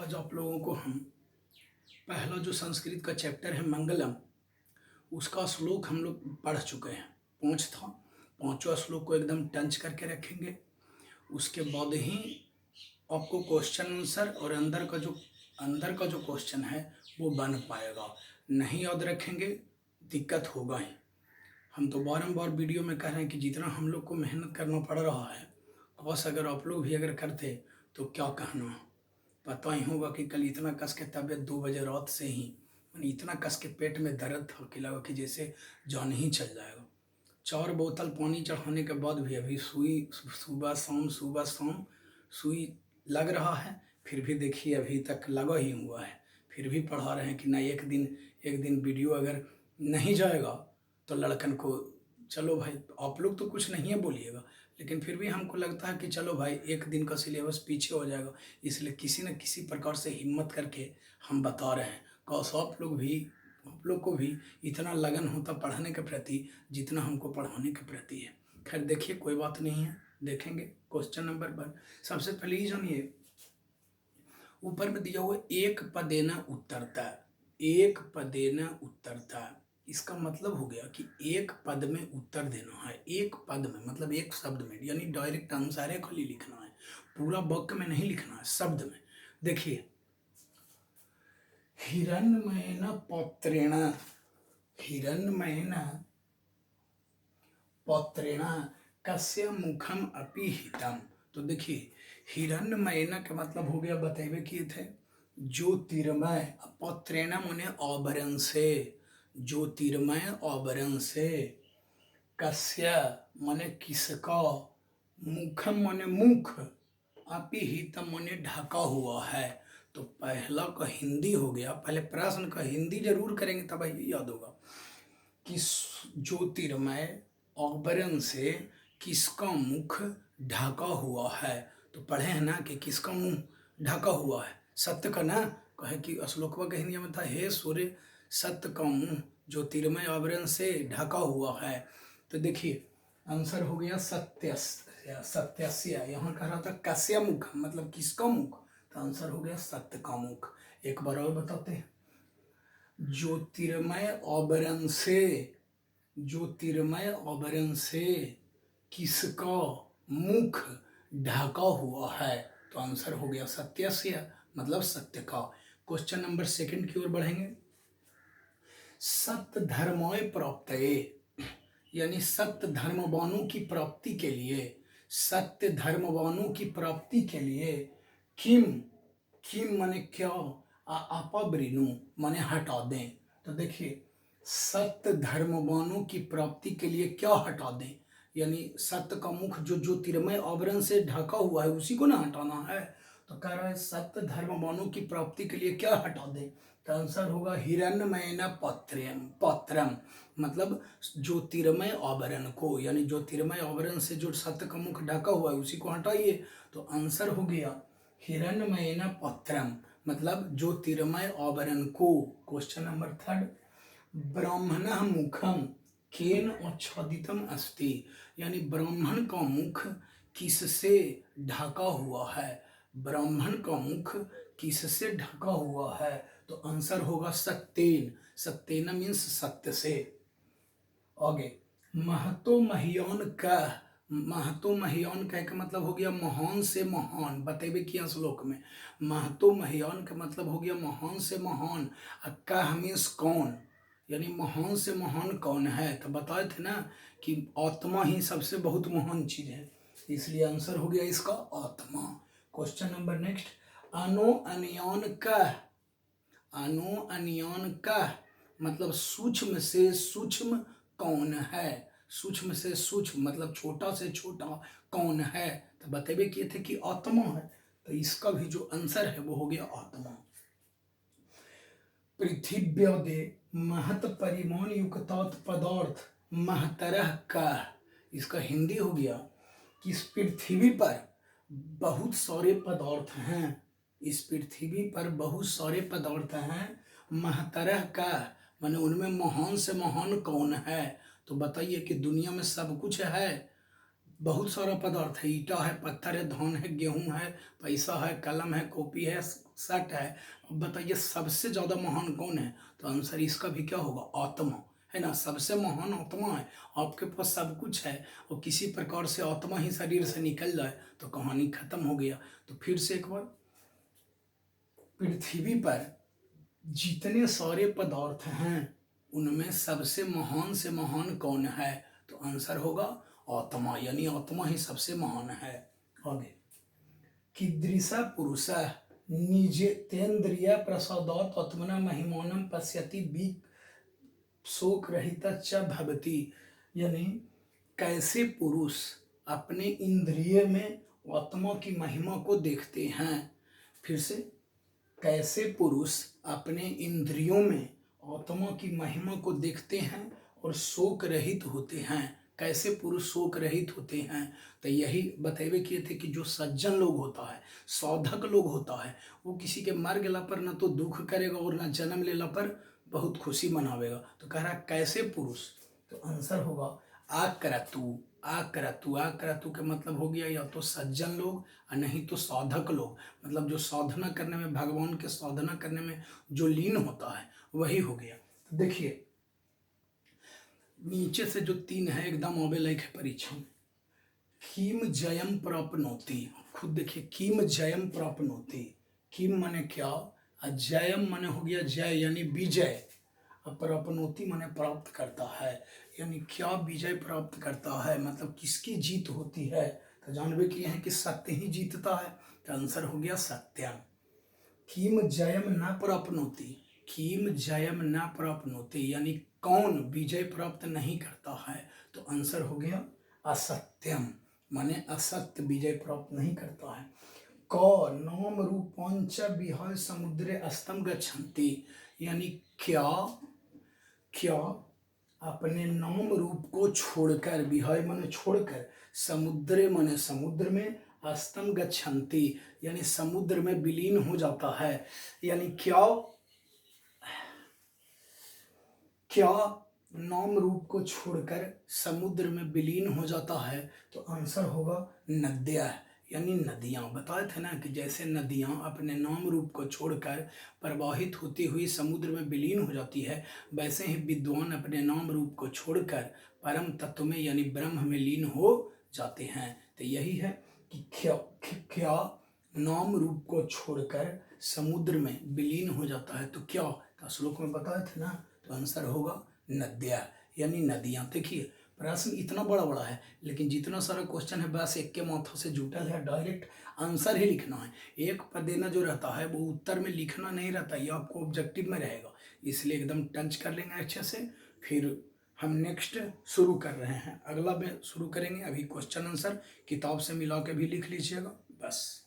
आज आप लोगों को हम पहला जो संस्कृत का चैप्टर है मंगलम, उसका श्लोक हम लोग पढ़ चुके हैं। 5 था, 5वां श्लोक को एकदम टंच करके रखेंगे। उसके बाद ही आपको क्वेश्चन आंसर और अंदर का जो क्वेश्चन है वो बन पाएगा। नहीं याद रखेंगे दिक्कत होगा ही। हम तो बारंबार वीडियो में कह रहे हैं कि जितना हम लोग को मेहनत करना पड़ रहा है, बस अगर आप लोग भी अगर करते तो क्या कहना। पता ही होगा कि कल इतना कस के तबीयत 2 बजे रात से ही मैंने इतना कस के पेट में दर्द था कि लगा कि जैसे जान ही चल जाएगा। 4 बोतल पानी चढ़ाने के बाद भी अभी सुई सुबह शाम सुई लग रहा है। फिर भी देखिए अभी तक लगा ही हुआ है। फिर भी पढ़ा रहे हैं कि ना एक दिन वीडियो अगर नहीं जाएगा तो लड़कन को, चलो भाई आप लोग तो कुछ नहीं है बोलिएगा, लेकिन फिर भी हमको लगता है कि चलो भाई एक दिन का सिलेबस पीछे हो जाएगा, इसलिए किसी न किसी प्रकार से हिम्मत करके हम बता रहे हैं। कौश आप लोग को भी इतना लगन होता पढ़ने के प्रति जितना हमको पढ़ाने के प्रति है। खैर देखिए कोई बात नहीं है, देखेंगे क्वेश्चन नंबर 1। सबसे पहले ही जानिए, ऊपर में दिया हुआ एक पदेन उत्तरता, एक पदेन उत्तरता। इसका मतलब हो गया कि एक पद में उत्तर देना है। एक पद में मतलब एक शब्द में, यानी डायरेक्ट आंसर है, खाली लिखना है, पूरा वाक्य में नहीं लिखना है, शब्द में। देखिए, हिरण्मयेन पत्रेण, हिरण्मयेन पत्रेण कस्य मुखम अपि हितम। तो देखिए हिरण्मयेन का मतलब हो गया, बतेबे किए थे, ज्योतिर्मय। पत्रेण माने आवरण से, ज्योतिर्मय आवरण से, कस्य माने किसका, मुखम माने मुख, अपिहितम माने ढका हुआ है। तो पहला का हिंदी हो गया, पहले प्रश्न का हिंदी जरूर करेंगे तब ये याद होगा कि ज्योतिर्मय आवरण से किसका मुख ढका हुआ है। तो पढ़े हैं ना कि किसका मुंह ढका हुआ है, सत्य का ना। कहे कि श्लोकवा के हिंदी में था, हे सूर्य सत्य का मुंह ज्योतिर्मय आवरण से ढका हुआ है। तो देखिए आंसर हो गया सत्यस्य। यहाँ कह रहा था कस्य मुख, मतलब किसका मुख, तो आंसर हो गया सत्य का मुख। एक बार और बताते हैं, ज्योतिर्मय आवरण से, ज्योतिर्मय आवरण से किसका मुख ढका हुआ है, तो आंसर हो गया सत्यस्य, मतलब सत्य का। क्वेश्चन नंबर 2 की ओर बढ़ेंगे। सत्य धर्माय प्राप्तये, यानी सत्य धर्मवानों की प्राप्ति के लिए, सत्य धर्मवानों की प्राप्ति के लिए किम, किम माने क्या, अपब्रिनु माने हटा दें। तो देखिए सत्य धर्मवानों की प्राप्ति के लिए क्या हटा दें, यानी सत्य का मुख जो ज्योतिर्मय आवरण से ढका हुआ है उसी को ना हटाना है। तो कह रहा है सत्य धर्मवानों की प्राप्ति के लिए क्या हटा दें, तो आंसर होगा हिरण्मयेन पत्रम, मतलब ज्योतिर्मय आवरण को, यानी ज्योतिर्मय आवरण से जो सत्य का मुख ढका हुआ है उसी को हटाइए। तो आंसर हो गया हिरण्मयेन पत्रम, मतलब ज्योतिर्मय आवरण को। क्वेश्चन नंबर 3, ब्राह्मण मुखम केन आच्छादितम अस्ति, यानी ब्राह्मण का मुख किससे ढका हुआ है, ब्राह्मण का मुख किससे ढका हुआ है, तो आंसर होगा सत्येन। सत्येन मीन्स सत्य से। आगे, महतो महियान का, महतो महियान कह का मतलब हो गया महान से महान, बतेबे किया श्लोक में। महतो महियान का मतलब हो गया महान से महान। कह मीन्स कौन, यानी महान से महान कौन है, तो बताए थे ना कि आत्मा ही सबसे बहुत महान चीज है, इसलिए आंसर हो गया इसका आत्मा। क्वेश्चन नंबर नेक्स्ट, अनो अनियान का, अनो अनियान का मतलब सूक्ष्म से सूक्ष्म कौन है, सूक्ष्म से सूक्ष्म मतलब छोटा से छोटा कौन है, तो बतेबे किए थे कि आत्मा है, तो इसका भी जो आंसर है वो हो गया आत्मा। पृथिव्यादे महत परिमाण युक्तात पदार्थ महतरह का, इसका हिंदी हो गया कि इस पृथ्वी पर बहुत सारे पदार्थ हैं, इस पृथ्वी पर बहुत सारे पदार्थ हैं, महतरह का माने उनमें महान से महान कौन है। तो बताइए कि दुनिया में सब कुछ है, बहुत सारा पदार्थ है, ईटा है, पत्थर है, धान है, गेहूं है, पैसा है, कलम है, कॉपी है, सट है। अब बताइए सबसे ज़्यादा महान कौन है, तो आंसर इसका भी क्या होगा, आत्मा, है ना। सबसे महान आत्मा है। आपके पास सब कुछ है और किसी प्रकार से आत्मा ही शरीर से निकल जाए तो कहानी खत्म हो गया। तो फिर से एक बार, पृथ्वी पर जितने सारे पदार्थ हैं उनमें सबसे महान से महान कौन है, तो आंसर होगा आत्मा, यानी आत्मा ही सबसे महान है। आगे, कीदृश पुरुष निजेतेन्द्रिय प्रसादात् आत्मना महिमानं पश्यति शोक रहित च भवति, यानी कैसे पुरुष अपने इंद्रिय में आत्मा की महिमा को देखते हैं। फिर से, कैसे पुरुष अपने इंद्रियों में आत्मा की महिमा को देखते हैं और शोक रहित होते हैं। कैसे पुरुष शोक रहित होते हैं, तो यही बतेवे किए थे कि जो सज्जन लोग होता है, साधक लोग होता है, वो किसी के मर गला पर न तो दुख करेगा और न जन्म लेला पर बहुत खुशी मनावेगा। तो कह रहा कैसे पुरुष, तो आंसर होगा आक्रतु। आक्रतु, आक्रतु का मतलब हो गया या तो सज्जन लोग और नहीं तो साधक लोग, मतलब जो साधना करने में, भगवान के साधना करने में जो लीन होता है वही हो गया। तो देखिए नीचे से जो 3 है एकदम आवे लायक है परीक्षा में। किम जयम प्राप्नोति, खुद देखिए, किम जयम प्राप्नोति, किम माने क्या, जयम माने हो गया जय यानी विजय, और प्राप्नोति माने प्राप्त करता है, यानी क्या विजय प्राप्त करता है, मतलब किसकी जीत होती है। तो जानवे किए हैं कि सत्य ही जीतता है, तो आंसर हो गया सत्यम। किम जयम न प्राप्नोति, किम जयम न प्राप्नोति, यानी कौन विजय प्राप्त नहीं करता है, तो आंसर हो गया असत्यम, माने असत्य विजय प्राप्त नहीं करता है। क नाम रूपांच विहाय समुद्रे अस्तम गच्छन्ति, यानी क्या, क्या अपने नाम रूप को छोड़कर, विहाय माने छोड़कर, समुद्रे माने समुद्र में, अस्तम गच्छन्ति यानी समुद्र में विलीन हो जाता है। यानी क्या, क्या नाम रूप को छोड़कर समुद्र में विलीन हो जाता है, तो आंसर होगा नद्या, यानी नदियाँ। बताए थे ना कि जैसे नदियाँ अपने नाम रूप को छोड़कर प्रवाहित होती हुई समुद्र में विलीन हो जाती है, वैसे ही विद्वान अपने नाम रूप को छोड़कर परम तत्व में यानी ब्रह्म में लीन हो जाते हैं। तो यही है कि क्या नाम रूप को छोड़कर समुद्र में विलीन हो जाता है, तो क्या, तो श्लोक में बताए थे ना, तो आंसर होगा नद्या, यानी नदियाँ। देखिए प्रश्न इतना बड़ा बड़ा है, लेकिन जितना सारा क्वेश्चन है बस एक के माथा से जुटल है, डायरेक्ट आंसर ही लिखना है। एक पद देना जो रहता है वो उत्तर में लिखना नहीं रहता, ये आपको ऑब्जेक्टिव में रहेगा, इसलिए एकदम टच कर लेंगे अच्छे से। फिर हम नेक्स्ट शुरू कर रहे हैं, अगला में शुरू करेंगे। अभी क्वेश्चन आंसर किताब से मिला के भी लिख लीजिएगा बस।